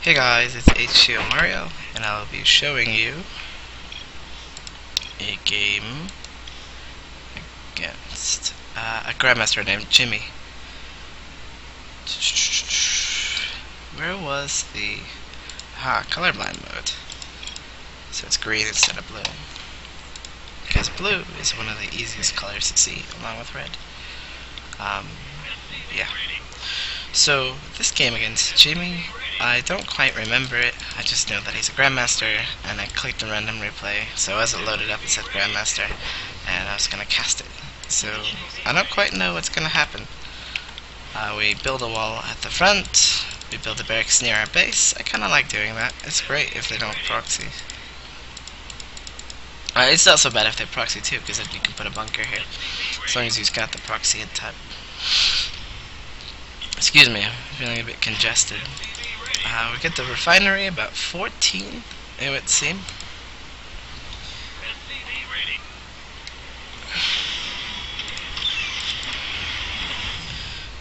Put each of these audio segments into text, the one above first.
Hey guys, it's HTOMario, and I'll be showing you a game against a grandmaster named Jimmy. Where was the colorblind mode? So it's green instead of blue, because blue is one of the easiest colors to see, along with red. Yeah. So this game against Jimmy, I don't quite remember it. I just know that he's a grandmaster, and I clicked on random replay. So as it loaded up, it said grandmaster, and I was gonna cast it. So I don't quite know what's gonna happen. We build a wall at the front. We build a barracks near our base. I kind of like doing that. It's great if they don't proxy. It's not so bad if they proxy too, because then you can put a bunker here, as long as you've got the proxy in type. Excuse me, I'm feeling a bit congested. We get the refinery about 14, it would seem.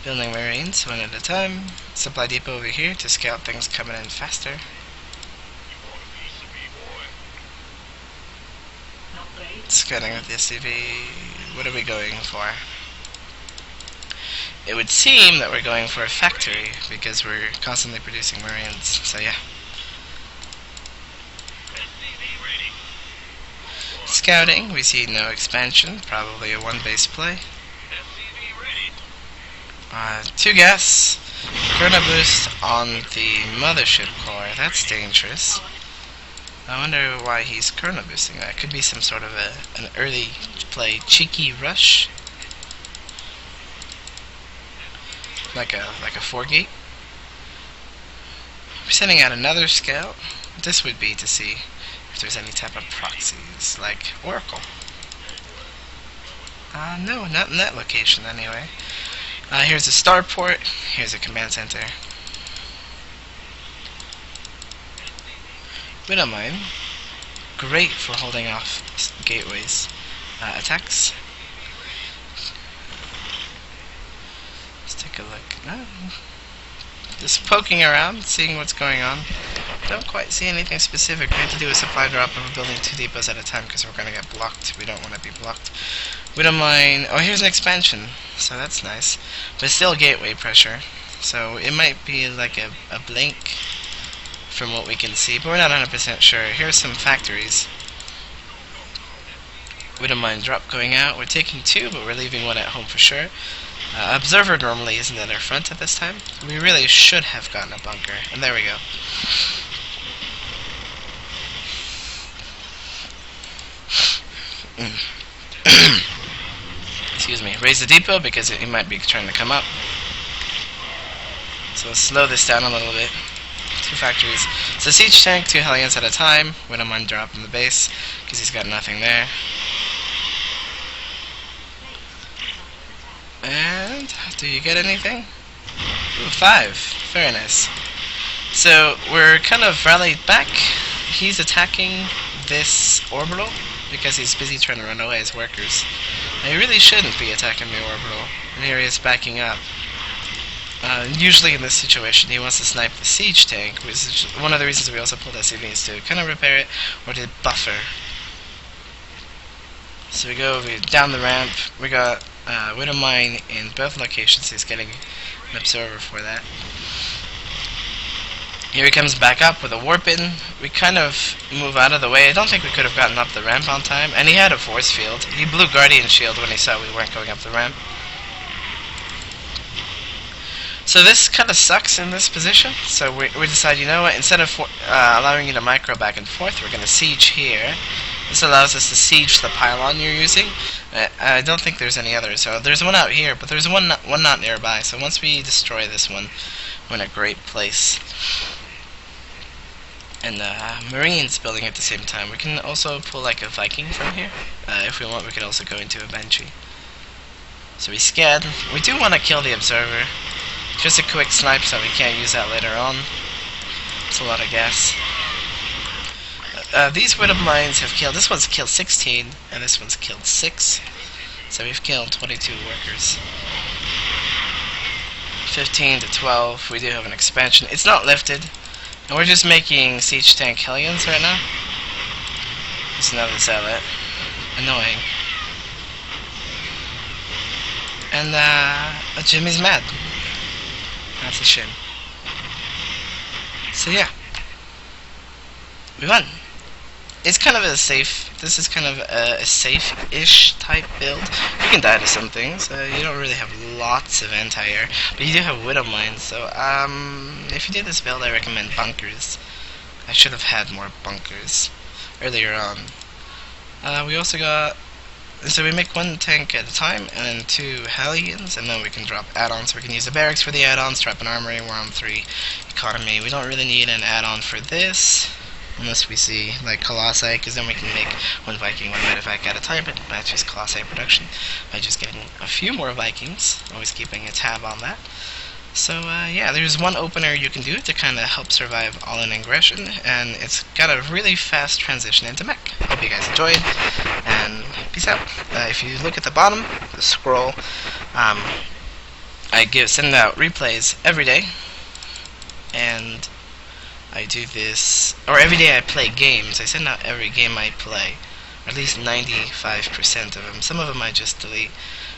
Building marines one at a time. Supply depot over here to scout things coming in faster. Scouting with the SCV. What are we going for? It would seem that we're going for a factory because we're constantly producing marines, so yeah. Scouting, we see no expansion, probably a one base play. 2 gas, chrono boost on the mothership core, that's dangerous. I wonder why he's chrono boosting that. Could be some sort of an early play cheeky rush. Like a 4-gate. We're sending out another scout. This would be to see if there's any type of proxies, like Oracle. No, not in that location anyway. Here's a starport. Here's a command center. We don't mind. Great for holding off gateways. Attacks. Take a look. Just poking around, seeing what's going on. Don't quite see anything specific. We have to do a supply drop, and we're building 2 depots at a time because we're going to get blocked. We don't want to be blocked. We don't mind. Oh, here's an expansion, so that's nice. But still gateway pressure. So it might be like a blink from what we can see, but we're not 100% sure. Here's some factories. We don't mind drop going out. We're taking 2, but we're leaving 1 at home for sure. Observer normally isn't at our front at this time. We really should have gotten a bunker. And there we go. Excuse me. Raise the depot because it might be trying to come up. So let's slow this down a little bit. 2 factories. So siege tank, 2 Hellions at a time. We don't mind dropping the base because he's got nothing there. And do you get anything? Ooh, 5. Very nice. So we're kind of rallied back. He's attacking this orbital because he's busy trying to run away his workers. And he really shouldn't be attacking the orbital. And here he is backing up. Usually in this situation he wants to snipe the siege tank, which is one of the reasons we also pulled SCVs, to kind of repair it or to buffer. So we go down the ramp. We got Widow Mine in both locations. He's getting an observer for that. Here he comes back up with a warp in. We kind of move out of the way. I don't think we could have gotten up the ramp on time. And he had a force field. He blew Guardian Shield when he saw we weren't going up the ramp. So this kind of sucks in this position. So we decide, you know what, instead of allowing you to micro back and forth, we're going to siege here. This allows us to siege the pylon you're using. I don't think there's any others. So there's one out here, but there's one not nearby. So once we destroy this one, we're in a great place. And Marines building at the same time. We can also pull like a Viking from here. If we want, we could also go into a Banshee. So we scan. We do want to kill the observer. Just a quick snipe so we can't use that later on. It's a lot of gas. These Widow Mines have killed, this one's killed 16, and this one's killed 6. So we've killed 22 workers. 15 to 12, we do have an expansion. It's not lifted, And we're just making siege tank Hellions right now. Just another zealot. Annoying. And Jimmy's mad. That's a shame. So yeah, we won. It's kind of a safe. This is kind of a safe-ish type build. You can die to some things. You don't really have lots of anti-air, but you do have widow mines. So if you do this build, I recommend bunkers. I should have had more bunkers earlier on. We also got. So we make one tank at a time, and then 2 Hellions, and then we can drop add-ons. We can use the barracks for the add-ons, drop an armory, we're on 3 economy. We don't really need an add-on for this, unless we see, like, Colossi, because then we can make 1 Viking, 1 Medevac at a time, but that's just Colossi production, by just getting a few more Vikings, always keeping a tab on that. So, yeah, there's one opener you can do to kind of help survive all-in aggression, and it's got a really fast transition into mech. Hope you guys enjoyed, and peace out. If you look at the bottom, the scroll, I send out replays every day, and I do this, or every day I play games. I send out every game I play, or at least 95% of them. Some of them I just delete,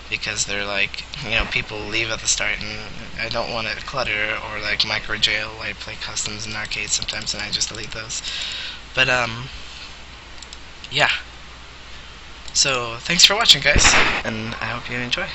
because they're like, you know, people leave at the start and I don't want to clutter, or like micro jail. I play customs in arcades sometimes and I just delete those. But yeah. So thanks for watching, guys, and I hope you enjoy.